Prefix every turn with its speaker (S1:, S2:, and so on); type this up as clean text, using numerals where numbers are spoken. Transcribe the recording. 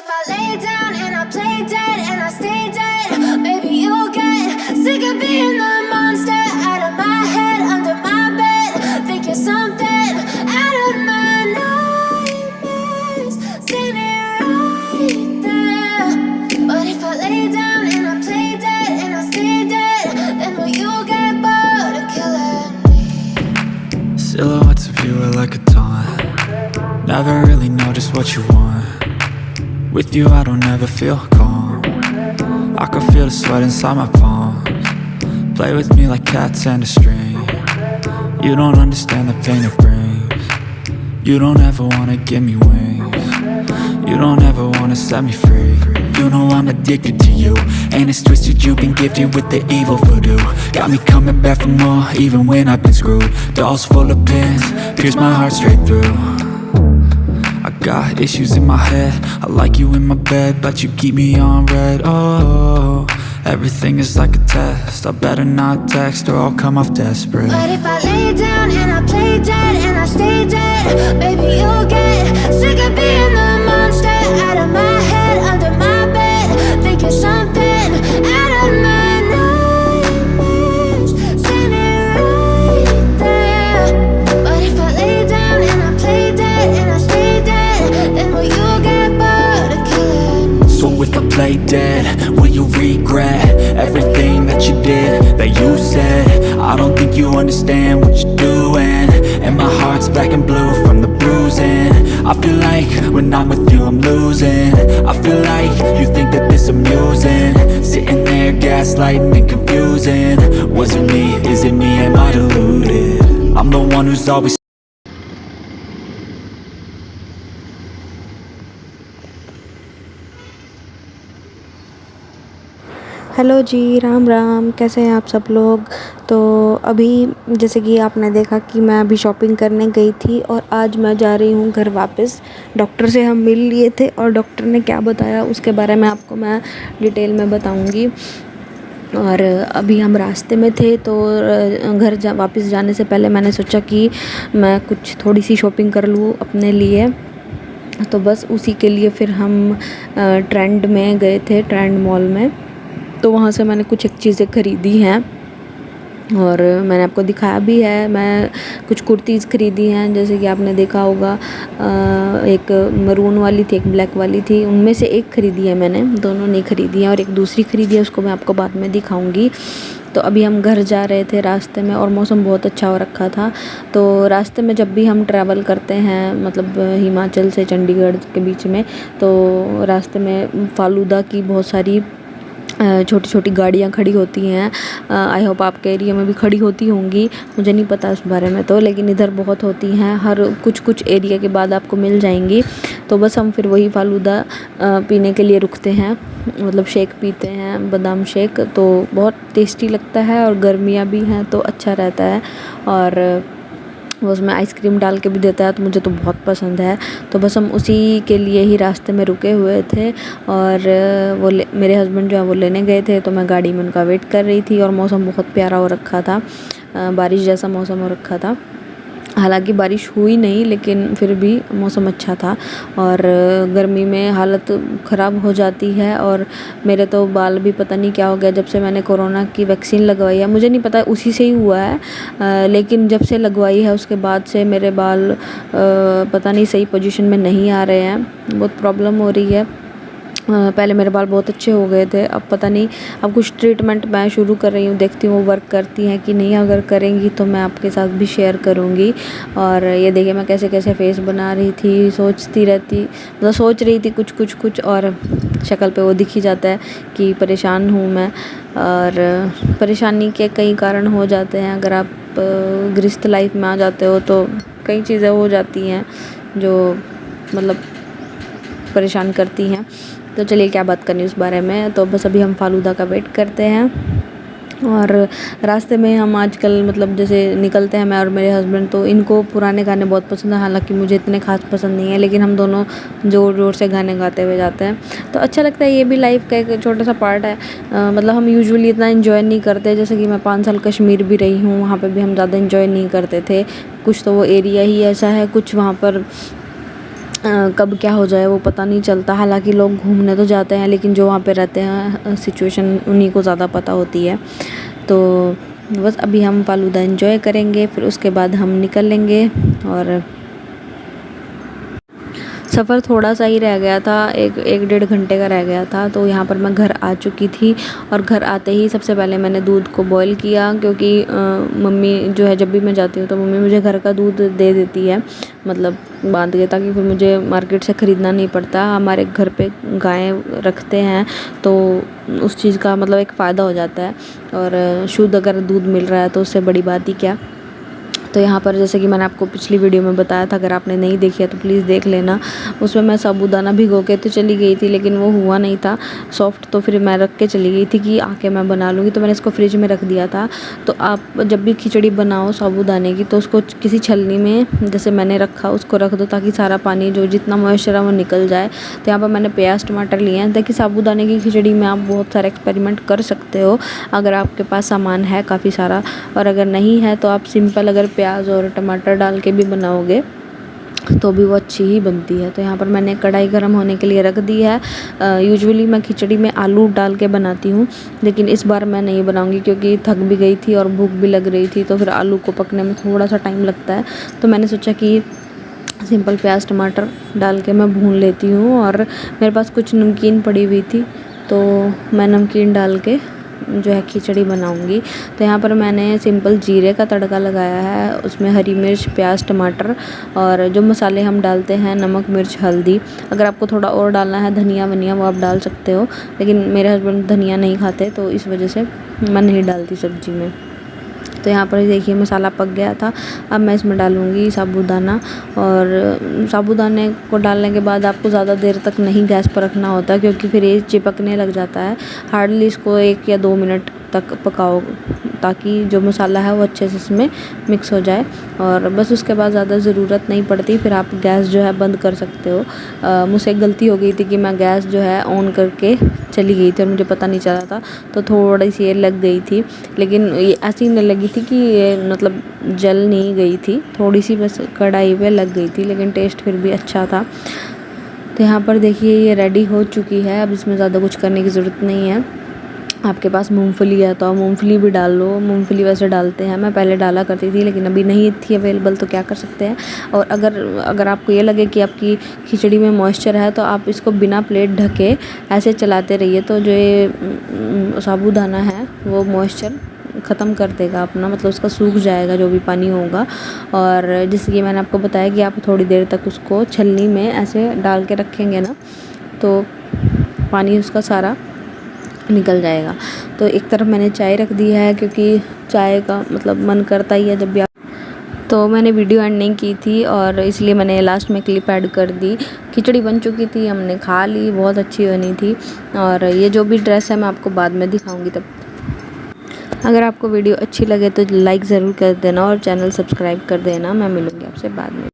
S1: if I lay down and I play dead and I stay dead, maybe you'll get sick of being the monster out of my head, under my bed. Think you're something out of my nightmares, standing right there. But if I lay down and I play dead and I stay dead, then will you get bored of killing me?
S2: Silhouettes of you are like a taunt. Never really know just what you want. With you I don't ever feel calm. I can feel the sweat inside my palms. Play with me like cats and a string. You don't understand the pain it brings. You don't ever wanna give me wings. You don't ever wanna set me free. You know I'm addicted to you, and it's twisted, you've been gifted with the evil voodoo. Got me coming back for more, even when I've been screwed. Dolls full of pins, pierce my heart straight through. I got issues in my head, I like you in my bed, but you keep me on red. Oh, everything is like a test, I better not text or I'll come off desperate.
S1: But if I lay down and I play dead and I stay dead, maybe you'll get sick of being the monster out of my head, under my bed. Think you're something out of my nightmares, standing right there. But if I lay down and I play dead and I stay dead, then will you get bored of killing me?
S2: So if I play dead, will you regret everything that you did, that you said? I don't think you understand what you're doing, and my heart's black and blue from the bruising. I feel like when I'm with you I'm losing. I feel like you think that this amusing, sitting there gaslighting and confusing. Was it me? Is it me? Am I deluded? I'm the one who's always
S3: hello ji, Ram Ram. कैसे हैं आप सब लोग। तो अभी जैसे कि आपने देखा कि मैं अभी शॉपिंग करने गई थी और आज मैं जा रही हूँ घर वापस। डॉक्टर से हम मिल लिए थे और डॉक्टर ने क्या बताया उसके बारे में आपको मैं डिटेल में बताऊँगी। और अभी हम रास्ते में थे तो घर वापस जाने से पहले मैंने सोचा कि मैं कुछ थोड़ी सी शॉपिंग कर लूँ अपने लिए। तो बस उसी के लिए फिर हम ट्रेंड में गए थे, ट्रेंड मॉल में। तो वहाँ से मैंने कुछ एक चीज़ें ख़रीदी हैं और मैंने आपको दिखाया भी है। मैं कुछ कुर्तीज़ ख़रीदी हैं, जैसे कि आपने देखा होगा। एक मरून वाली थी, एक ब्लैक वाली थी, उनमें से एक ख़रीदी है मैंने, दोनों नहीं ख़रीदी हैं। और एक दूसरी ख़रीदी है, उसको मैं आपको बाद में दिखाऊंगी। तो अभी हम घर जा रहे थे रास्ते में और मौसम बहुत अच्छा हो रखा था। तो रास्ते में जब भी हम ट्रैवल करते हैं, मतलब हिमाचल से चंडीगढ़ के बीच में, तो रास्ते में फालूदा की बहुत सारी छोटी छोटी गाड़ियाँ खड़ी होती हैं। आई होप आपके एरिया में भी खड़ी होती होंगी, मुझे नहीं पता उस बारे में तो, लेकिन इधर बहुत होती हैं। हर कुछ एरिया के बाद आपको मिल जाएंगी। तो बस हम फिर वही फालूदा पीने के लिए रुकते हैं, मतलब शेक पीते हैं, बादाम शेक। तो बहुत टेस्टी लगता है और गर्मियाँ भी हैं तो अच्छा रहता है। और वो उसमें आइसक्रीम डाल के भी देता है, तो मुझे तो बहुत पसंद है। तो बस हम उसी के लिए ही रास्ते में रुके हुए थे और मेरे हस्बैंड जो है वो लेने गए थे, तो मैं गाड़ी में उनका वेट कर रही थी। और मौसम बहुत प्यारा हो रखा था, बारिश जैसा मौसम हो रखा था। हालांकि बारिश हुई नहीं, लेकिन फिर भी मौसम अच्छा था। और गर्मी में हालत ख़राब हो जाती है। और मेरे तो बाल भी पता नहीं क्या हो गया, जब से मैंने कोरोना की वैक्सीन लगवाई है, मुझे नहीं पता उसी से ही हुआ है, लेकिन जब से लगवाई है उसके बाद से मेरे बाल पता नहीं सही पोजीशन में नहीं आ रहे हैं, बहुत प्रॉब्लम हो रही है। पहले मेरे बाल बहुत अच्छे हो गए थे, अब पता नहीं, अब कुछ ट्रीटमेंट मैं शुरू कर रही हूँ, देखती हूँ वो वर्क करती हैं कि नहीं। अगर करेंगी तो मैं आपके साथ भी शेयर करूँगी। और ये देखिए मैं कैसे कैसे फेस बना रही थी, सोचती रहती, मतलब सोच रही थी कुछ और शक्ल पे वो दिख ही जाता है कि परेशान हूँ मैं। और परेशानी के कई कारण हो जाते हैं, अगर आप गृहस्थ लाइफ में आ जाते हो तो कई चीज़ें हो जाती हैं जो मतलब परेशान करती हैं। तो चलिए क्या बात करनी उस बारे में। तो बस अभी हम फालूदा का वेट करते हैं। और रास्ते में हम आजकल मतलब जैसे निकलते हैं, मैं और मेरे हस्बैंड, तो इनको पुराने गाने बहुत पसंद है। हालांकि मुझे इतने खास पसंद नहीं है, लेकिन हम दोनों ज़ोर ज़ोर से गाने गाते हुए जाते हैं, तो अच्छा लगता है। ये भी लाइफ का एक छोटा सा पार्ट है। मतलब हम यूजुअली इतना इन्जॉय नहीं करते। जैसे कि मैं 5 साल कश्मीर भी रही हूँ, वहाँ पर भी हम ज़्यादा इन्जॉय नहीं करते थे। कुछ तो वो एरिया ही ऐसा है, कुछ वहाँ पर कब क्या हो जाए वो पता नहीं चलता। हालांकि लोग घूमने तो जाते हैं, लेकिन जो वहाँ पे रहते हैं सिचुएशन उन्हीं को ज़्यादा पता होती है। तो बस अभी हम फालूदा एंजॉय करेंगे, फिर उसके बाद हम निकल लेंगे। और सफ़र थोड़ा सा ही रह गया था, एक डेढ़ घंटे का रह गया था। तो यहाँ पर मैं घर आ चुकी थी, और घर आते ही सबसे पहले मैंने दूध को बॉईल किया, क्योंकि मम्मी जो है जब भी मैं जाती हूँ तो मम्मी मुझे घर का दूध दे देती है, मतलब बांध के, ताकि फिर मुझे मार्केट से ख़रीदना नहीं पड़ता। हमारे घर पे गाय रखते हैं तो उस चीज़ का मतलब एक फ़ायदा हो जाता है, और शुद्ध अगर दूध मिल रहा है तो उससे बड़ी बात ही क्या। तो यहाँ पर जैसे कि मैंने आपको पिछली वीडियो में बताया था, अगर आपने नहीं देखी है तो प्लीज़ देख लेना। उसमें मैं साबूदाना भिगो के तो चली गई थी, लेकिन वो हुआ नहीं था सॉफ्ट, तो फिर मैं रख के चली गई थी कि आके मैं बना लूँगी। तो मैंने इसको फ्रिज में रख दिया था। तो आप जब भी खिचड़ी बनाओ साबूदाने की, तो उसको किसी छलनी में जैसे मैंने रखा उसको रख दो, ताकि सारा पानी जो जितना मॉइस्चर है वो निकल जाए। तो यहाँ पर मैंने प्याज टमाटर लिए हैं, ताकि साबूदाने की खिचड़ी में आप बहुत सारे एक्सपेरिमेंट कर सकते हो अगर आपके पास सामान है काफ़ी सारा। और अगर नहीं है तो आप सिंपल अगर प्याज और टमाटर डाल के भी बनाओगे तो भी वो अच्छी ही बनती है। तो यहाँ पर मैंने कढ़ाई गर्म होने के लिए रख दी है। यूजुअली मैं खिचड़ी में आलू डाल के बनाती हूँ, लेकिन इस बार मैं नहीं बनाऊँगी, क्योंकि थक भी गई थी और भूख भी लग रही थी, तो फिर आलू को पकने में थोड़ा सा टाइम लगता है। तो मैंने सोचा कि सिंपल प्याज टमाटर डाल के मैं भून लेती हूँ। और मेरे पास कुछ नमकीन पड़ी हुई थी, तो मैं नमकीन डाल के जो है खिचड़ी बनाऊंगी। तो यहाँ पर मैंने सिंपल जीरे का तड़का लगाया है, उसमें हरी मिर्च प्याज टमाटर और जो मसाले हम डालते हैं नमक मिर्च हल्दी। अगर आपको थोड़ा और डालना है धनिया वनिया वो आप डाल सकते हो, लेकिन मेरे हस्बैंड धनिया नहीं खाते, तो इस वजह से मैं नहीं डालती सब्ज़ी में। तो यहाँ पर देखिए मसाला पक गया था। अब मैं इसमें डालूँगी साबूदाना, और साबूदाने को डालने के बाद आपको ज़्यादा देर तक नहीं गैस पर रखना होता, क्योंकि फिर ये चिपकने लग जाता है। हार्डली इसको 1 या 2 मिनट तक पकाओ, ताकि जो मसाला है वो अच्छे से इसमें मिक्स हो जाए। और बस उसके बाद ज़्यादा ज़रूरत नहीं पड़ती, फिर आप गैस जो है बंद कर सकते हो। मुझसे एक गलती हो गई थी कि मैं गैस जो है ऑन करके चली गई थी और मुझे पता नहीं चला था, तो थोड़ी सी ये लग गई थी। लेकिन ये ऐसी नहीं लगी थी कि ये मतलब जल नहीं गई थी, थोड़ी सी बस कढ़ाई पे लग गई थी, लेकिन टेस्ट फिर भी अच्छा था। तो यहाँ पर देखिए ये रेडी हो चुकी है। अब इसमें ज़्यादा कुछ करने की ज़रूरत नहीं है। आपके पास मूंगफली है तो आप मूंगफली भी डाल लो, मूंगफली वैसे डालते हैं, मैं पहले डाला करती थी, लेकिन अभी नहीं थी अवेलेबल, तो क्या कर सकते हैं। और अगर आपको ये लगे कि आपकी खिचड़ी में मॉइस्चर है, तो आप इसको बिना प्लेट ढके ऐसे चलाते रहिए, तो जो ये साबूदाना है वो मॉइस्चर ख़त्म कर देगा अपना, मतलब उसका सूख जाएगा जो भी पानी होगा। और जैसे कि मैंने आपको बताया कि आप थोड़ी देर तक उसको छलनी में ऐसे डाल के रखेंगे ना, तो पानी उसका सारा निकल जाएगा। तो एक तरफ मैंने चाय रख दी है, क्योंकि चाय का मतलब मन करता ही है जब भी आप। तो मैंने वीडियो एंड नहीं की थी, और इसलिए मैंने लास्ट में क्लिप ऐड कर दी। खिचड़ी बन चुकी थी, हमने खा ली, बहुत अच्छी बनी थी। और ये जो भी ड्रेस है मैं आपको बाद में दिखाऊंगी। तब अगर आपको वीडियो अच्छी लगे तो लाइक ज़रूर कर देना और चैनल सब्सक्राइब कर देना। मैं मिलूँगी आपसे बाद में।